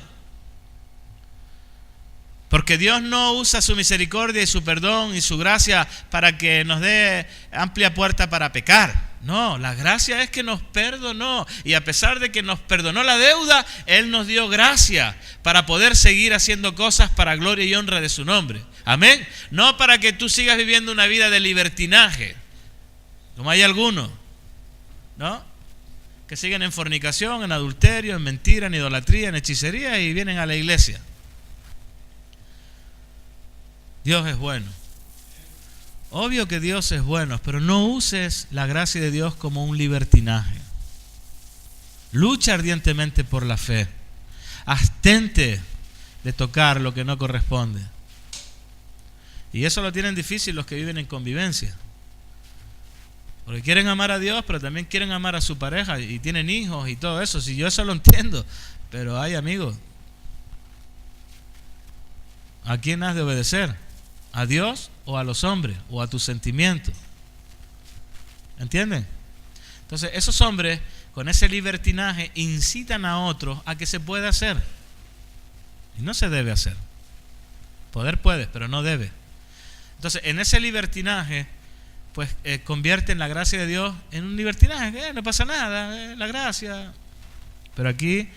Porque Dios no usa su misericordia y su perdón y su gracia para que nos dé amplia puerta para pecar. No, la gracia es que nos perdonó. Y a pesar de que nos perdonó la deuda, Él nos dio gracia para poder seguir haciendo cosas para gloria y honra de su nombre. Amén. No para que tú sigas viviendo una vida de libertinaje, como hay algunos, ¿no? Que siguen en fornicación, en adulterio, en mentira, en idolatría, en hechicería y vienen a la iglesia. Dios es bueno. Obvio que Dios es bueno, pero no uses la gracia de Dios como un libertinaje. Lucha ardientemente por la fe. Abstente de tocar lo que no corresponde. Y eso lo tienen difícil los que viven en convivencia. Porque quieren amar a Dios, pero también quieren amar a su pareja y tienen hijos y todo eso. Si yo eso lo entiendo, pero hay amigos. ¿A quién has de obedecer? ¿A Dios o a los hombres o a tus sentimientos? ¿Entienden? Entonces esos hombres con ese libertinaje incitan a otros a que se pueda hacer. Y no se debe hacer. Poder puede, pero no debe. Entonces en ese libertinaje pues convierten la gracia de Dios en un libertinaje. No pasa nada, la gracia. Pero aquí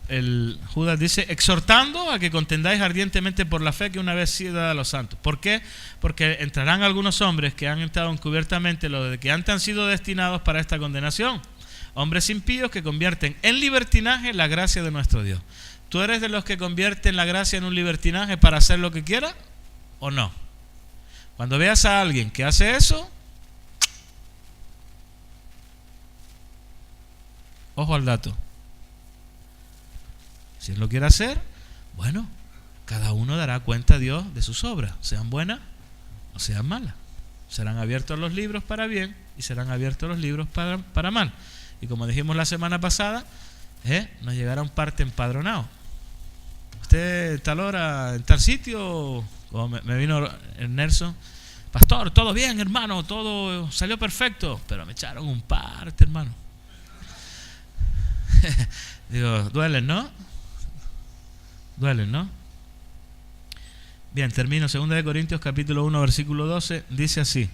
el Judas dice, exhortando a que contendáis ardientemente por la fe que una vez sido dada a los santos. ¿Por qué? Porque entrarán algunos hombres que han entrado encubiertamente, lo de que antes han sido destinados para esta condenación. Hombres impíos que convierten en libertinaje la gracia de nuestro Dios. ¿Tú eres de los que convierten la gracia en un libertinaje para hacer lo que quiera o no? Cuando veas a alguien que hace eso, ojo al dato. Si él lo quiere hacer, bueno, cada uno dará cuenta a Dios de sus obras, sean buenas o sean malas. Serán abiertos los libros para bien y serán abiertos los libros para mal. Y como dijimos la semana pasada, nos llegará un parte empadronado. Usted tal hora en tal sitio, como me vino el Nelson, pastor, todo bien hermano, todo salió perfecto, pero me echaron un parte hermano. Digo, duelen, ¿no? Duelen, ¿no? Bien, termino. 2 Corintios capítulo 1 versículo 12 dice así.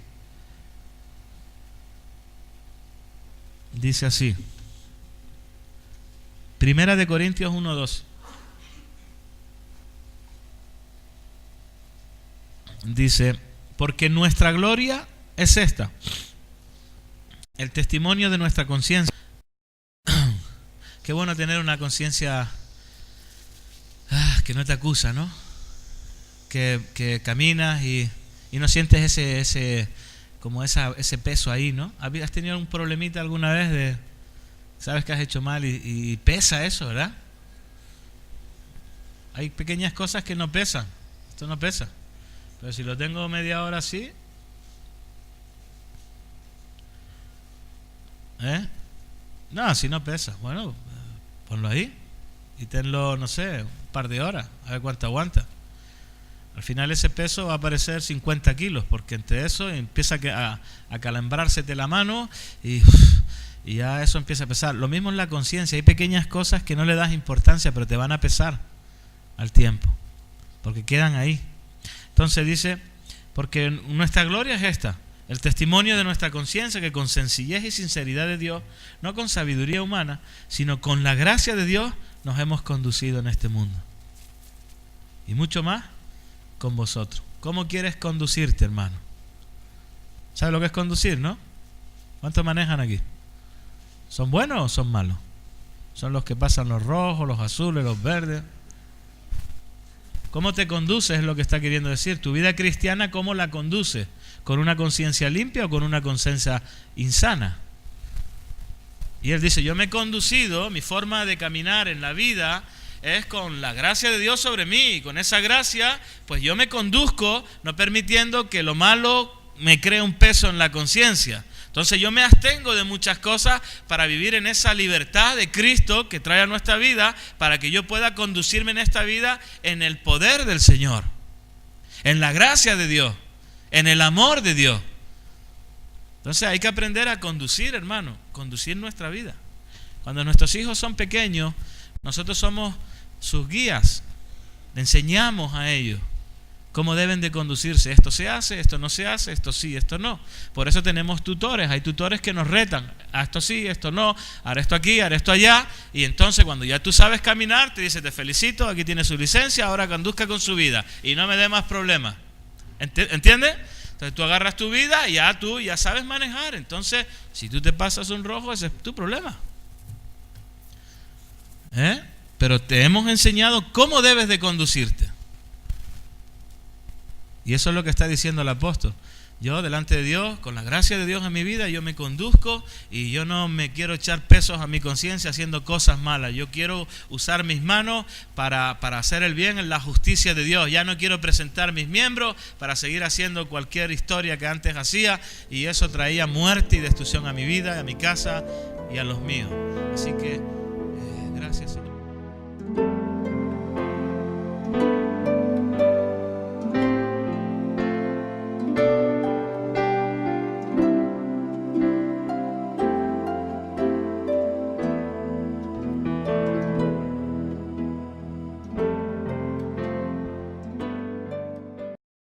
Dice así. 1 Corintios 1:12. Dice, porque nuestra gloria es esta, el testimonio de nuestra conciencia. Qué bueno tener una conciencia que no te acusa, ¿no? Que caminas y no sientes ese peso ahí, ¿no? ¿Has tenido un problemita alguna vez de sabes que has hecho mal y pesa eso, ¿verdad? Hay pequeñas cosas que no pesan. Esto no pesa. Pero si lo tengo media hora así, no, si no pesa. Bueno, ponlo ahí y tenlo, no sé, un par de horas, a ver cuánto aguanta. Al final ese peso va a aparecer 50 kilos, porque entre eso empieza a calambrársete la mano y ya eso empieza a pesar. Lo mismo en la conciencia, hay pequeñas cosas que no le das importancia, pero te van a pesar al tiempo, porque quedan ahí. Entonces dice Porque nuestra gloria es esta, el testimonio de nuestra conciencia, que con sencillez y sinceridad de Dios, no con sabiduría humana, sino con la gracia de Dios, nos hemos conducido en este mundo. Y mucho más con vosotros. ¿Cómo quieres conducirte, hermano? ¿Sabes lo que es conducir, no? ¿Cuántos manejan aquí? ¿Son buenos o son malos? Son los que pasan los rojos, los azules, los verdes. ¿Cómo te conduces? Es lo que está queriendo decir. Tu vida cristiana, ¿cómo la conduces? ¿Con una conciencia limpia o con una conciencia insana? Y él dice, yo me he conducido, mi forma de caminar en la vida es con la gracia de Dios sobre mí. Y con esa gracia, pues yo me conduzco, no permitiendo que lo malo me cree un peso en la conciencia. Entonces yo me abstengo de muchas cosas para vivir en esa libertad de Cristo que trae a nuestra vida, para que yo pueda conducirme en esta vida en el poder del Señor, en la gracia de Dios, en el amor de Dios. Entonces hay que aprender a conducir, hermano, conducir nuestra vida. Cuando nuestros hijos son pequeños, nosotros somos sus guías, le enseñamos a ellos cómo deben de conducirse. Esto se hace, esto no se hace, esto sí, esto no. Por eso tenemos tutores. Hay tutores que nos retan. A esto sí, esto no. Haré esto aquí, haré esto allá. Y entonces cuando ya tú sabes caminar, te dice, te felicito, aquí tiene su licencia, ahora conduzca con su vida. Y no me dé más problemas. ¿Entiendes? Entonces tú agarras tu vida y tú ya sabes manejar. Entonces, si tú te pasas un rojo, ese es tu problema. Pero te hemos enseñado cómo debes de conducirte. Y eso es lo que está diciendo el apóstol. Yo delante de Dios, con la gracia de Dios en mi vida, yo me conduzco y yo no me quiero echar pesos a mi conciencia haciendo cosas malas. Yo quiero usar mis manos para hacer el bien en la justicia de Dios. Ya no quiero presentar mis miembros para seguir haciendo cualquier historia que antes hacía, y eso traía muerte y destrucción a mi vida, a mi casa y a los míos. Así que, gracias, Señor.